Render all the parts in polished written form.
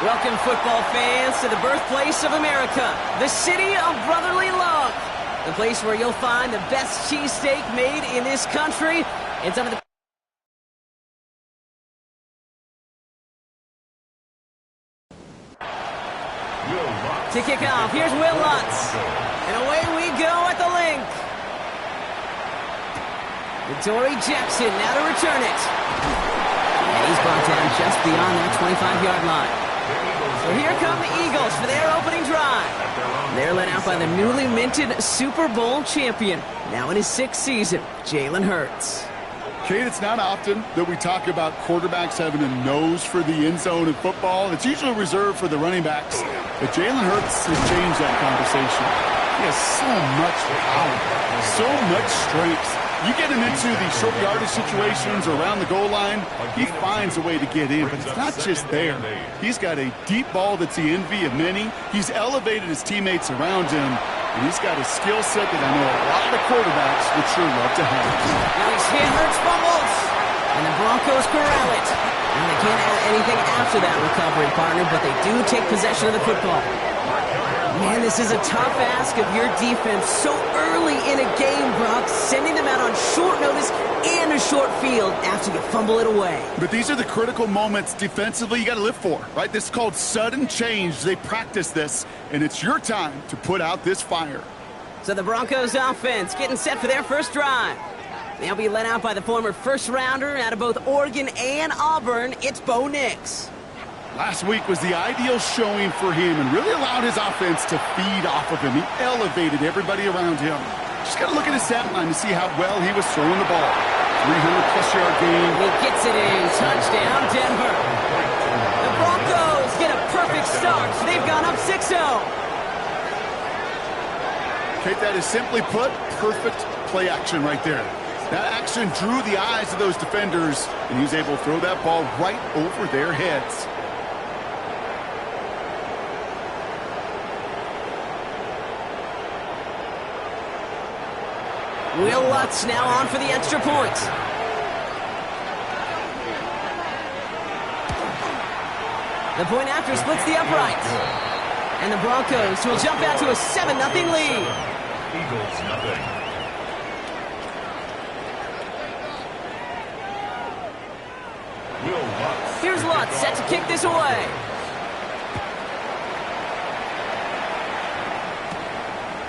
Welcome, football fans, to the birthplace of America, the city of brotherly love. The place where you'll find the best cheesesteak made in this country and some of the... To kick off, here's Will Lutz. And away we go at the link. Dory Jackson now to return it. And he's brought down just beyond that 25-yard line. So here come the Eagles for their opening drive. They're led out by the newly minted Super Bowl champion, now in his 6th season, Jalen Hurts. Kate, it's not often that we talk about quarterbacks having a nose for the end zone in football. It's usually reserved for the running backs. But Jalen Hurts has changed that conversation. He has so much power, so much strength. You get him into the short yardage situations or around the goal line, he finds a way to get in. But it's not just there. He's got a deep ball that's the envy of many. He's elevated his teammates around him. And he's got a skill set that I know a lot of quarterbacks would sure love to have. Now he's hit, Hurts fumbles. And the Broncos corral it. Now they can't add anything after that recovery, partner, but they do take possession of the football. Man, this is a tough ask of your defense so early in a game, Brock, sending them out on short notice and a short field after you fumble it away. But these are the critical moments defensively you got to live for, right? This is called sudden change. They practice this, and it's your time to put out this fire. So the Broncos offense getting set for their first drive. They'll be led out by the former first-rounder out of both Oregon and Auburn. It's Bo Nix. Last week was the ideal showing for him and really allowed his offense to feed off of him. He elevated everybody around him. Just got to look at his stat line to see how well he was throwing the ball. 300-plus-yard game. He gets it in. Touchdown, Denver. The Broncos get a perfect start. They've gone up 6-0. Kate, that is simply put, perfect play action right there. That action drew the eyes of those defenders, and he was able to throw that ball right over their heads. Will Lutz now on for the extra point. The point after splits the upright. And the Broncos will jump out to a 7-0 lead. Eagles nothing. Will Lutz. Here's Lutz set to kick this away.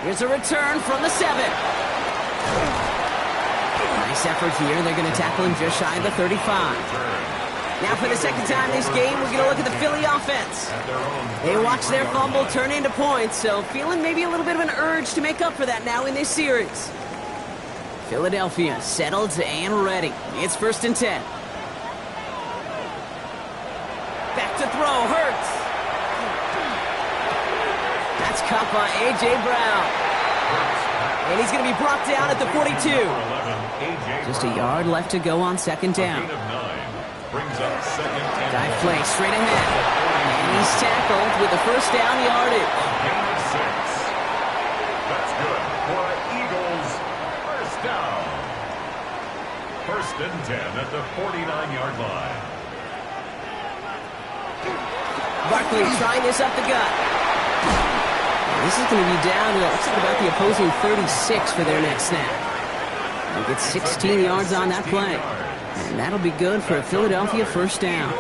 Here's a return from the 7. Nice effort here. They're going to tackle him just shy of the 35. Now for the second time this game, we're going to look at the Philly offense. They watch their fumble turn into points, so feeling maybe a little bit of an urge to make up for that now in this series. Philadelphia settled and ready. It's 1st and 10. Back to throw, Hurts. That's caught by A.J. Brown. And he's going to be brought down at the 42. Just a yard left to go on 2nd down. Dive play straight ahead. And he's tackled with the 1st down yardage. That's good for Eagles. 1st down. 1st and 10 at the 49-yard line. Barkley trying this up the gut. This is going to be down to looks like about the opposing 36 for their next snap. They'll get 16 yards on that play. And that'll be good for a Philadelphia 1st down.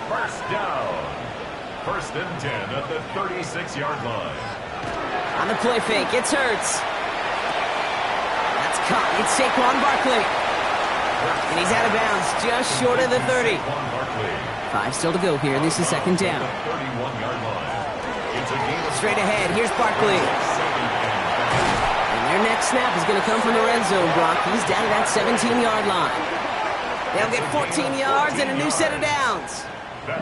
1st down. 1st and 10 at the 36-yard line. On the play fake, it's Hurts. That's caught. It's Saquon Barkley. And he's out of bounds just short of the 30. 5 still to go here. This is 2nd down. 31-yard line. Straight ahead, here's Barkley. And their next snap is going to come from the red zone, Brock. He's down to that 17-yard line. They'll get 14 yards and a new set of downs.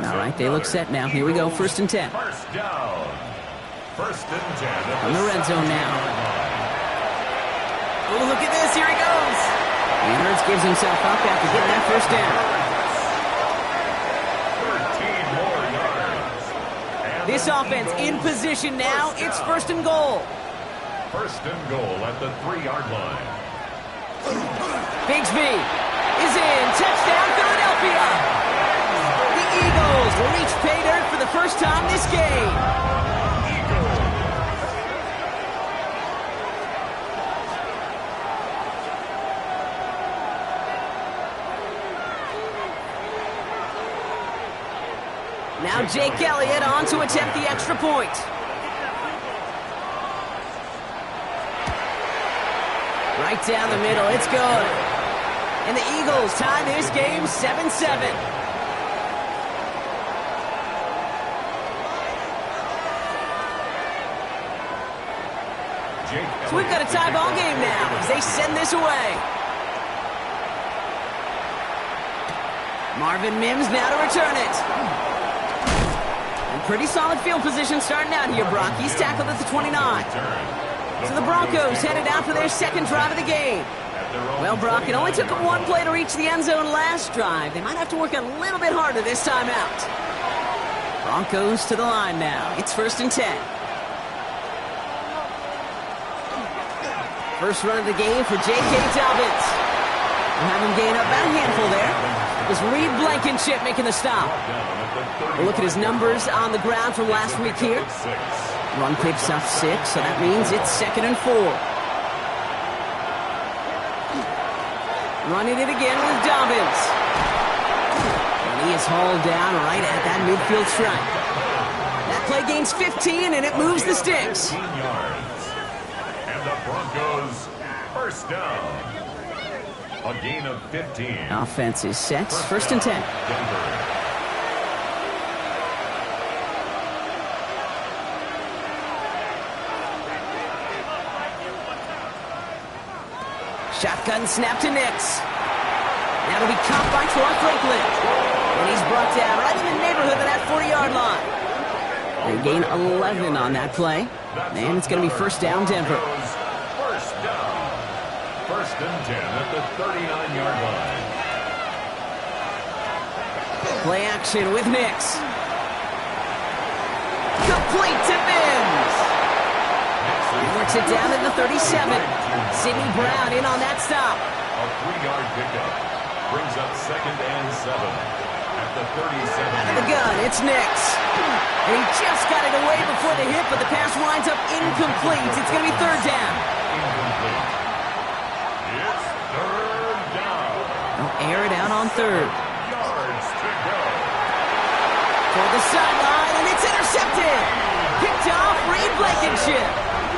All right, they look set now. Here we go, 1st and 10. 1st down. 1st and 10. From the red zone now. Oh, look at this. Here he goes. And Hurts gives himself up after getting that 1st down. This offense in position now. It's 1st and goal. 1st and goal at the 3-yard line. Bigsby is in. Touchdown, Philadelphia. The Eagles will reach pay dirt for the first time this game. Now Jake Elliott on to attempt the extra point. Right down the middle, it's good. And the Eagles tie this game 7-7. So we've got a tie ball game now as they send this away. Marvin Mims now to return it. And pretty solid field position starting out here, Brock. He's tackled at the 29. So the Broncos headed out for their second drive of the game. Well, Brock, it only took them one play to reach the end zone last drive. They might have to work a little bit harder this time out. Broncos to the line now. It's 1st and 10. First run of the game for J.K. Dobbins. We'll have him gain up about a handful there. It was Reed Blankenship making the stop. We'll look at his numbers on the ground from last week here. Run picks up 6, so that means it's 2nd and 4. Running it again with Dobbins. And he is hauled down right at that midfield stripe. That play gains 15, and it moves the sticks. And the Broncos first down. A gain of 15. Offense is set. 1st and 10. Denver. Shotgun snap to Nix. Now to be caught by Troy Franklin. And he's brought down right in the neighborhood of that 40-yard line. They gain 11 on that play. And it's going to be first down, Denver. First down. 1st and 10 at the 39-yard line. Play action with Nix. Complete to Mims. He works it down at the 37. Sidney Brown in on that stop. A 3-yard pickup brings up 2nd and 7 at the 37. Out of the gun, it's Nix. And he just got it away before the hit, but the pass winds up incomplete. It's going to be 3rd down. Incomplete. It's 3rd down. They'll air it out on 3rd. Yards to go. For the sideline, and it's intercepted. Picked off Reed Blankenship.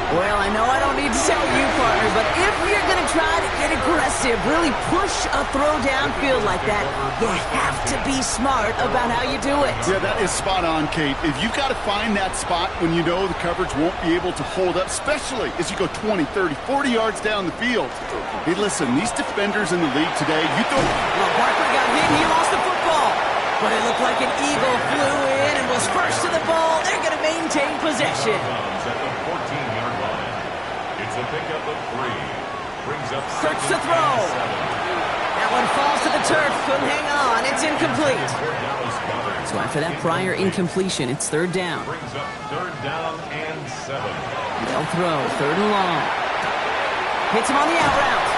Well, I know I don't need to tell you, partner, but if you're going to try to get aggressive, really push a throw downfield like that, you have to be smart about how you do it. Yeah, that is spot on, Kate. If you've got to find that spot when you know the coverage won't be able to hold up, especially as you go 20, 30, 40 yards down the field. Hey, listen, these defenders in the league today, you throw... Well, Barkley got hit, he lost the football. But it looked like an Eagle flew in and was first to the ball. They're going to maintain possession. At the 14-yard line. It's a pickup of 3. Brings up Starts 2nd to throw. and 7. That one falls to the turf. Couldn't hang on. It's incomplete. So after that prior incompletion, it's 3rd down. Brings up 3rd down and 7. They'll throw 3rd and long. Hits him on the out route.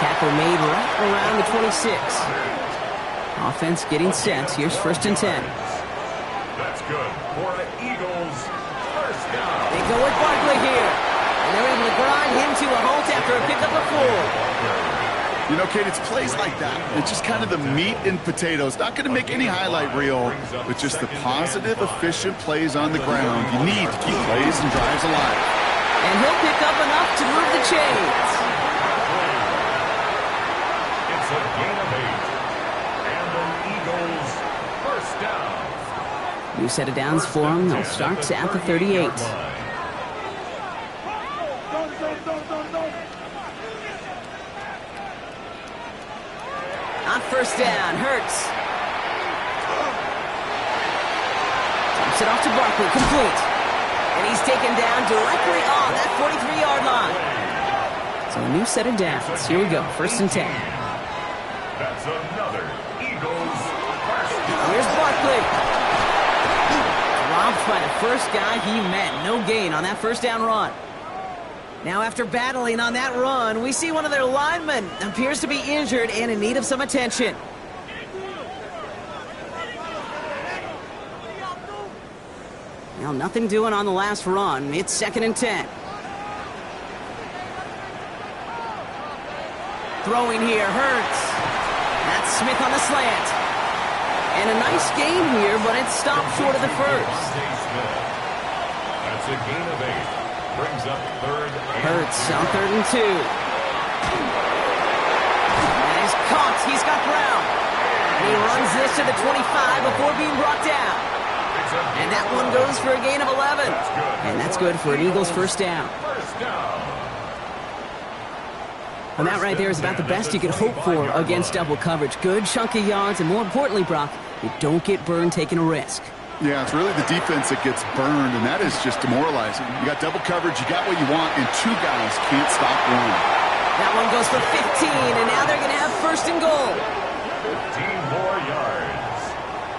Tackle made right around the 26. Offense getting set. Here's 1st and 10. That's good for the Eagles. First down. They go with Barkley here. And they're able to grind him to a halt after a pickup of 4. You know, Kate, it's plays like that. It's just kind of the meat and potatoes. Not going to make any highlight reel, but just the positive, efficient plays on the ground. You need to keep plays and drives alive. And he'll pick up enough to move the chains. It's a gain of 8. And the Eagles first down. New set of downs for them. They'll start at the 38. On first down, Hurts. Dumps it off to Barkley, complete. And he's taken down directly on that 43-yard line. So a new set of downs. Here we go, 1st and 10. That's another Eagles first down. Here's Barkley. Dropped by the first guy he met. No gain on that first down run. Now, after battling on that run, we see one of their linemen appears to be injured and in need of some attention. Well, nothing doing on the last run. It's 2nd and 10. Throwing here, Hurts. That's Smith on the slant. And a nice game here, but it stopped short of the first. That's a gain of 8. Brings up 3rd and Hurts on 3rd and 2. And he's caught. He's got Brown. And he runs this to the 25 before being brought down. And that one goes for a gain of 11. And that's good for an Eagles first down. First down. And that right there is about the best you could hope for against double coverage. Good chunky yards, and more importantly, Brock, you don't get burned taking a risk. Yeah, it's really the defense that gets burned, and that is just demoralizing. You got double coverage, you got what you want, and 2 guys can't stop one. That one goes for 15, and now they're going to have 1st and goal. 15 more yards.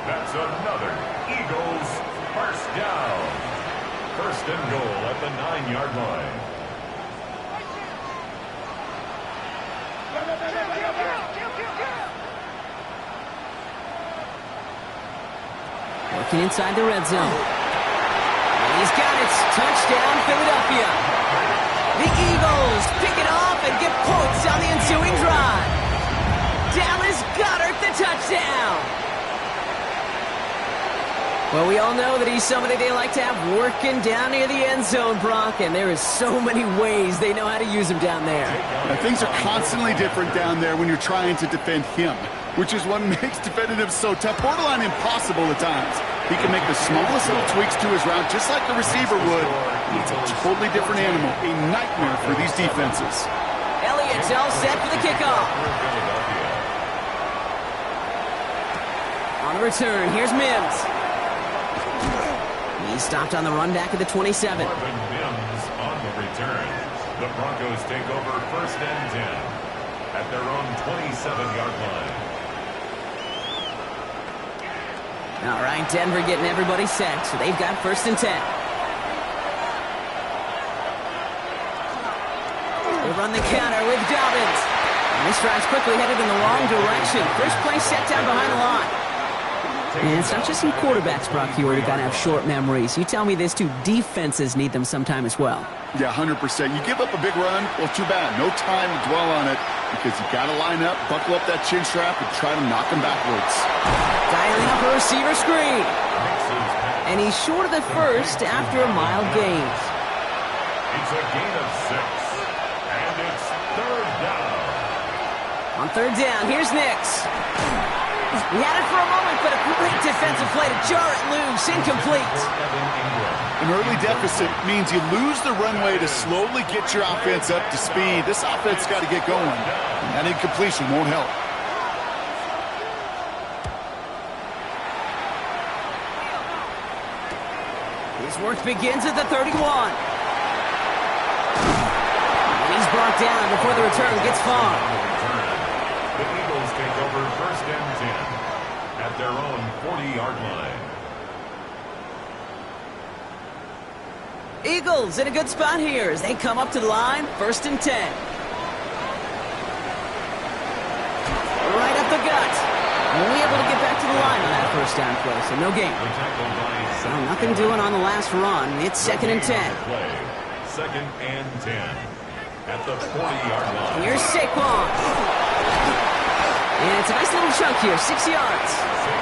That's another Eagles first down. 1st and goal at the 9-yard line. Working inside the red zone. And he's got it. Touchdown, Philadelphia. The Eagles pick it off and get points on the ensuing drive. Dallas Goedert, the touchdown. Well, we all know that he's somebody they like to have working down near the end zone, Brock, and there is so many ways they know how to use him down there. Now, things are constantly different down there when you're trying to defend him, which is what makes defending him so tough, borderline impossible at times. He can make the smallest little tweaks to his route, just like the receiver would. It's a totally different animal, a nightmare for these defenses. Elliott's all set for the kickoff. On the return, here's Mims. He's stopped on the run back at the 27. Marvin Mims on the return. The Broncos take over 1st and 10 at their own 27-yard line. All right, Denver getting everybody set, so they've got 1st and 10. They run the counter with Dobbins. And this drive's quickly headed in the wrong direction. First play set down behind the line. And it's not just some quarterbacks, Brock, here who got to have short memories. You tell me this too, defenses need them sometime as well. Yeah, 100%. You give up a big run, well, too bad. No time to dwell on it because you got to line up, buckle up that chin strap, and try to knock them backwards. Dialing up a receiver screen. And he's short of the first after a mild gain. It's a gain of 6. And it's 3rd down. On 3rd down, here's Nix. He had it for a moment, but a great defensive play to jar it loose. Incomplete. An early deficit means you lose the runway to slowly get your offense up to speed. This offense got to get going, and that incompletion won't help. His work begins at the 31. And he's brought down before the return gets far. The Eagles take over 1st and 10 at their own 40-yard line. Eagles in a good spot here as they come up to the line, 1st and 10. Right up the gut. Only able to get back to the line on that 1st down play, so no gain. So nothing doing on the last run. It's 2nd and 10. 2nd and 10 at the 40-yard line. Here's Saquon. And it's a nice little chunk here, 6 yards.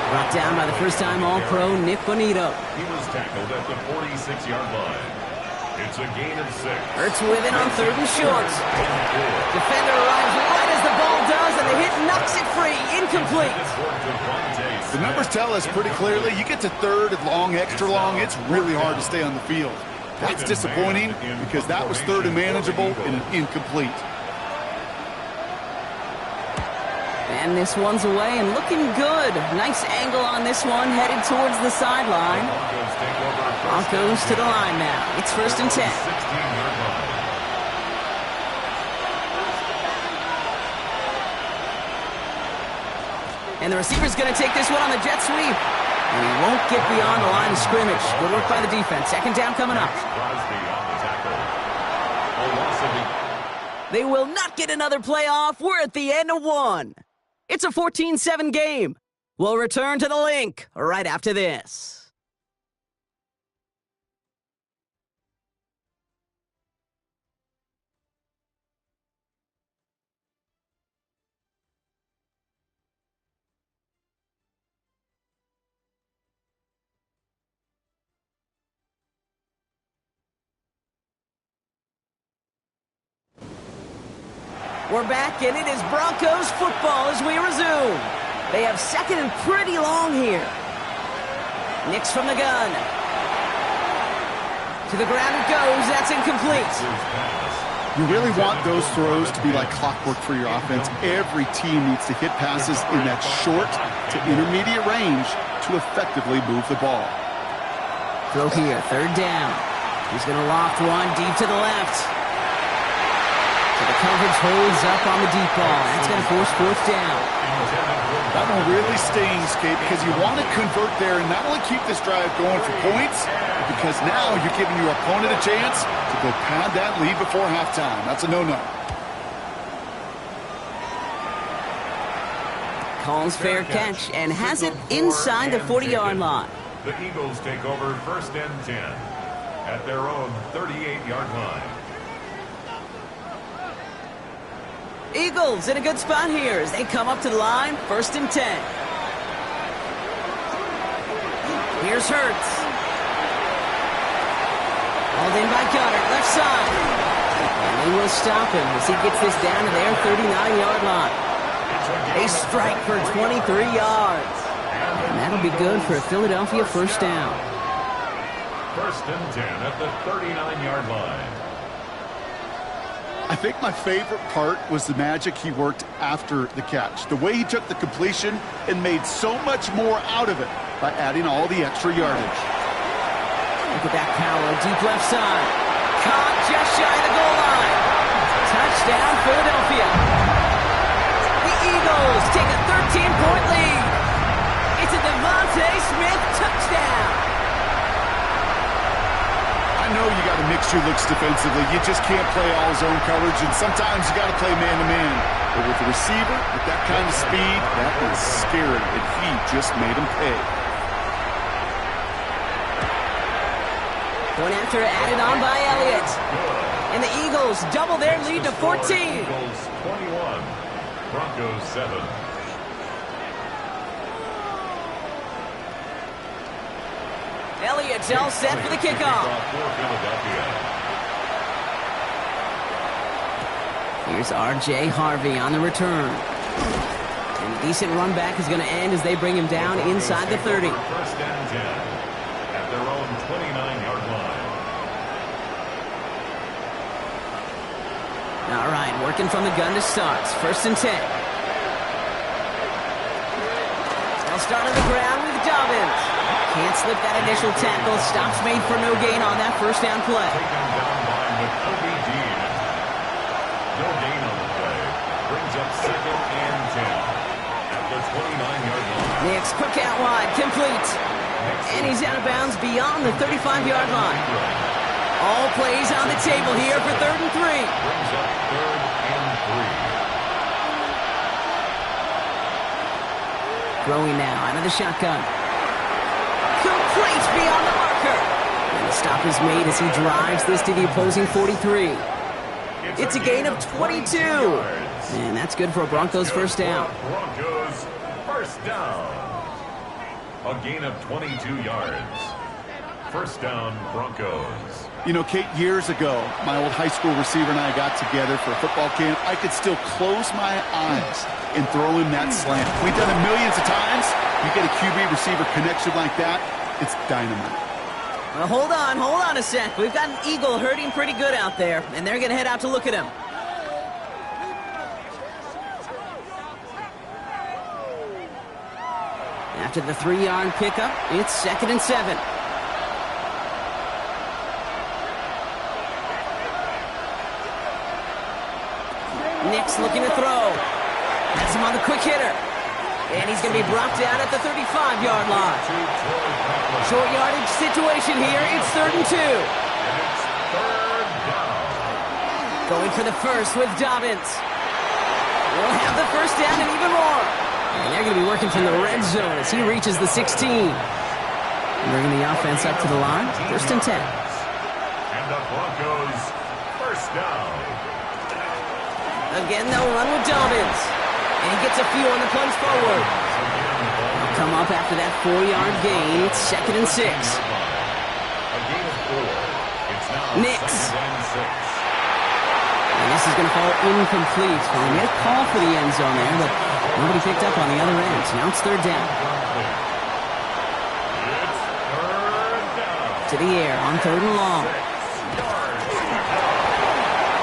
Brought down by the first-time All-Pro Nick Bonito. He was tackled at the 46-yard line. It's a gain of 6. Hurts with it on 3rd and short. Defender arrives right as the ball does, and the hit knocks it free. Incomplete. The numbers tell us pretty clearly, you get to 3rd and long, extra long, it's really hard to stay on the field. That's disappointing because that was 3rd and manageable and an incomplete. And this one's away and looking good. Nice angle on this one, headed towards the sideline. Broncos to the line now. It's 1st and 10. And the receiver's going to take this one on the jet sweep. And he won't get beyond the line of scrimmage. Good work by the defense. 2nd down coming up. They will not get another playoff. We're at the end of one. It's a 14-7 game. We'll return to the link right after this. We're back, and it is Broncos football as we resume. They have second and pretty long here. Nix from the gun. To the ground it goes. That's incomplete. You really want those throws to be like clockwork for your offense. Every team needs to hit passes in that short to intermediate range to effectively move the ball. Throw here, third down. He's going to loft one deep to the left. So the coverage holds up on the deep ball. That's going to force fourth down. That one really stings, Kate, because you want to convert there and not only keep this drive going for points, because now you're giving your opponent a chance to go pad that lead before halftime. That's a no-no. Calls fair catch and has it inside the 40-yard line. The Eagles take over first and 10 at their own 38-yard line. Eagles in a good spot here as they come up to the line, first and 10. Here's Hurts. Hauled in by Gunner, left side. And they will stop him as he gets this down to their 39-yard line. A strike for 23 yards. And that'll be good for a Philadelphia first down. First and 10 at the 39-yard line. I think my favorite part was the magic he worked after the catch. The way he took the completion and made so much more out of it by adding all the extra yardage. Look at that power, deep left side. Caught just shy of the goal line. Touchdown, Philadelphia. The Eagles take a 13-point lead. It's a Devontae Smith touchdown. I know you got to mix your looks defensively. You just can't play all zone coverage, and sometimes you got to play man-to-man. But with the receiver, with that kind of speed, that is scary, and he just made him pay. Point after added on by Elliott. And the Eagles double their lead to 14. Eagles 21, Broncos 7. Elliott's all set for the kickoff. Here's R.J. Harvey on the return. And a decent run back is going to end as they bring him down inside the 30. First and 10 at their own 29-yard line. All right, working from the gun to start. First and 10. They'll start on the ground with Dobbins. Can't slip that initial tackle. Stops made for no gain on that first down play. Taken down by Nakobe Dean. No gain on the play. Brings up second and 10 at the 29-yard line. Nix, quick out wide, complete. And he's out of bounds beyond the 35-yard line. All plays on the table here for third and 3. Brings up third and 3. Throwing now out of the shotgun. Complete beyond the marker. And the stop is made as he drives this to the opposing 43. It's a gain of 22. And that's good for a Broncos first down. Broncos first down. A gain of 22 yards. First down, Broncos. You know, Kate, years ago, my old high school receiver and I got together for a football camp. I could still close my eyes and throw him that slant. We've done it millions of times. You get a QB-receiver connection like that, it's dynamite. Well, hold on a sec. We've got an Eagle hurting pretty good out there, and they're going to head out to look at him. After the 3-yard pickup, it's second and 7. Nix looking to throw. Has him on the quick hitter. And he's going to be brought down at the 35-yard line. Short yardage situation here. It's third and 2. Going for the first with Dobbins. We'll have the first down and even more. And they're going to be working from the red zone as he reaches the 16. Bringing the offense up to the line. First and 10. And the Broncos first down. Again, they'll run with Dobbins. And he gets a few on the plunge forward. They'll come up after that 4-yard gain. It's second and 6. A gain of 4. It's now Nix. second and 6. And this is going to fall incomplete. Well, they made a call for the end zone there, but nobody picked up on the other end. So now it's third down. To the air on third and long.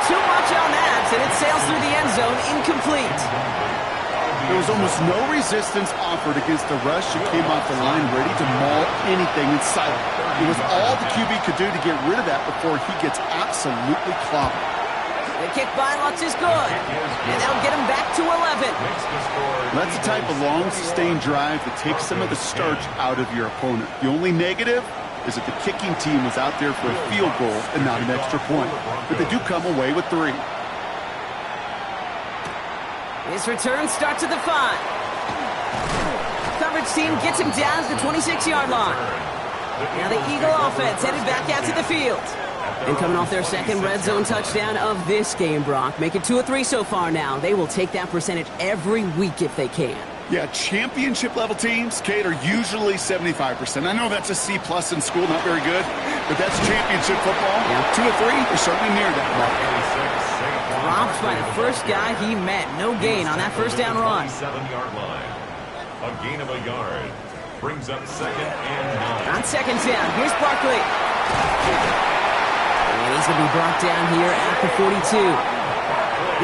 Too much on that, and it sails through the end zone, incomplete. There was almost no resistance offered against the rush. It came off the line ready to maul anything in sight. It was all the QB could do to get rid of that before he gets absolutely clobbered. The kick by Lutz is good, and that'll get him back to 11. That's the type of long, sustained drive that takes some of the starch out of your opponent. The only negative is that the kicking team was out there for a field goal and not an extra point. But they do come away with 3. His return starts at the 5. Coverage team gets him down to the 26-yard line. Now the Eagle offense headed back out to the field. And coming off their second red zone touchdown of this game, Brock. Make it 2 of 3 so far now. They will take that percentage every week if they can. Yeah, championship-level teams, Kate, are usually 75%. I know that's a C+ in school, not very good, but that's championship football. Yeah. 2 of 3, they're certainly near that. Dropped by the first guy he met. No gain on that first down run. 7-yard line. A gain of a yard. Brings up second and 9. On second down, here's Barkley. And he's going to be brought down here at the 42.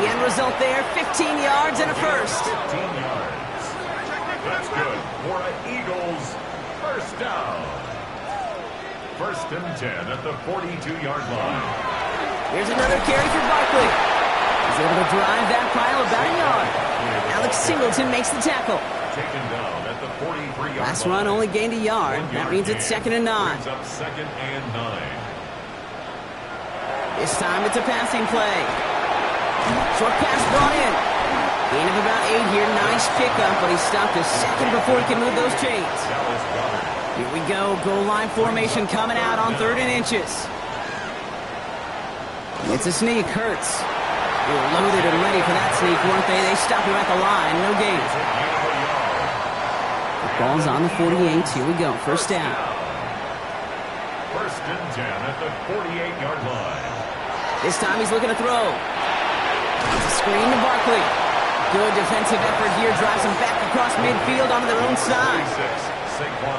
The end result there, 15 yards and a first. 15 yards. That's good for an Eagles first down. First and 10 at the 42-yard line. Here's another carry for Barkley. He's able to drive that pile about a yard. Alex Singleton makes the tackle. Taken down at the 43-yard line. Last run only gained a yard. That means it's second and 9. Brings up second and 9. This time it's a passing play. Short pass brought in. Gain of about 8 here. Nice pickup, but he stopped a second before he can move those chains. Here we go. Goal line formation coming out on 3rd and inches. It's a sneak. Hurts. They were loaded and ready for that sneak, weren't they? They stopped him at the line. No gain. The ball's on the 48. Here we go. First down. First and 10 at the 48-yard line. This time he's looking to throw. It's a screen to Barkley. Good defensive effort here. Drives him back across midfield onto their own side.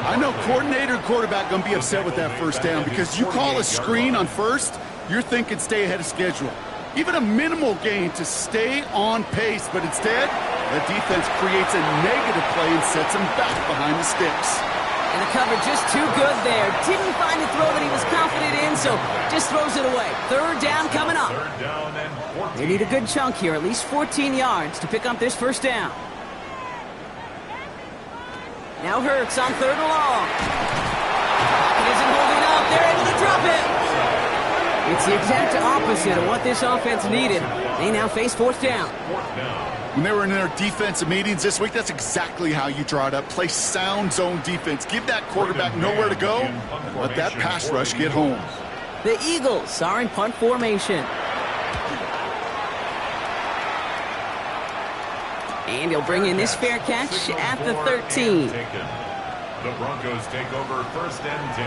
I know coordinator and quarterback going to be upset with that first down because you call a screen on first, you're thinking stay ahead of schedule. Even a minimal gain to stay on pace, but instead, the defense creates a negative play and sets him back behind the sticks. And the cover just too good there. Didn't find a throw that he was confident in, so just throws it away. Third down coming up. Third down and 14. They need a good chunk here, at least 14 yards to pick up this first down. Now Hurts on 3rd and long. He isn't holding up. They're able to drop it. It's the exact opposite of what this offense needed. They now face 4th down. When they were in their defensive meetings this week, that's exactly how you draw it up. Play sound zone defense. Give that quarterback nowhere to go. Let that pass rush get home. The Eagles are in punt formation. And he'll bring in this fair catch at the 13. The Broncos take over first and 10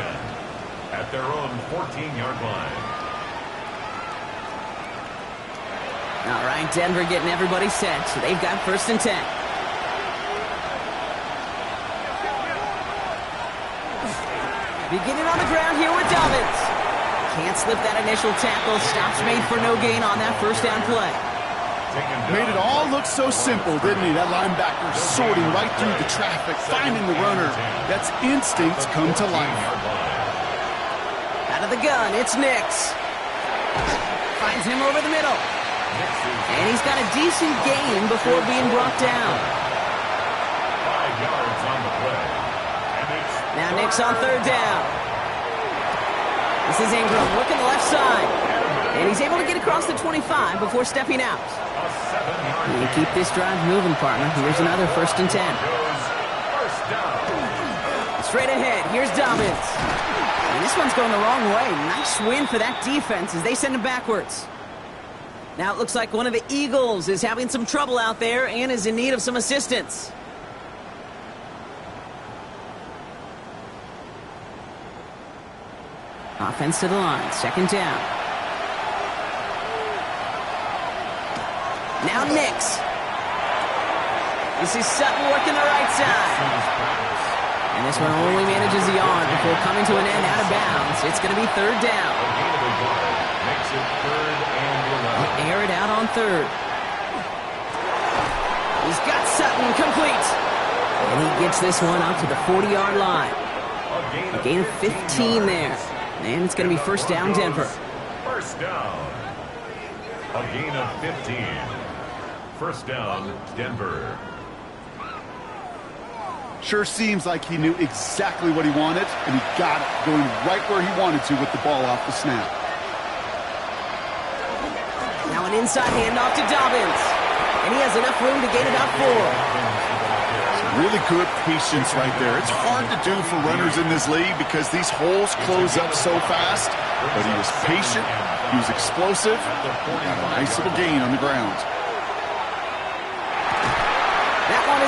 at their own 14-yard line. All right, Denver getting everybody set, so they've got first and 10. Beginning on the ground here with Dobbins. Can't slip that initial tackle. Stops made for no gain on that first down play. Made it all look so simple, didn't he? That linebacker sorting right through the traffic, finding the runner. That's instincts come to life. Out of the gun, it's Nix. Finds him over the middle. And he's got a decent gain before being brought down. 5 yards on the play. And it's Now Nix on 3rd down. This is Ingram looking the left side. And he's able to get across the 25 before stepping out. a 7-yard And keep this drive moving, partner. Here's another first and 10. first down. Straight ahead, here's Dobbins. And this one's going the wrong way. Nice win for that defense as they send him backwards. Now it looks like one of the Eagles is having some trouble out there and is in need of some assistance. Offense to the line, second down. Now Nix. This is Sutton working the right side. And this one only manages the yard before coming to an end out of bounds. It's going to be third down. Makes it 3rd and 11. They'll air it out on third. He's got Sutton complete. And he gets this one up to the 40-yard line. A gain of 15 there. And it's going to be first down, Denver. First down. A gain of 15. First down, Denver. Sure seems like he knew exactly what he wanted, and he got it, going right where he wanted to with the ball off the snap. Now an inside handoff to Dobbins. And he has enough room to gain about 4. Really good patience right there. It's hard to do for runners in this league because these holes close up so fast. But he was patient, he was explosive, got a nice little gain on the ground.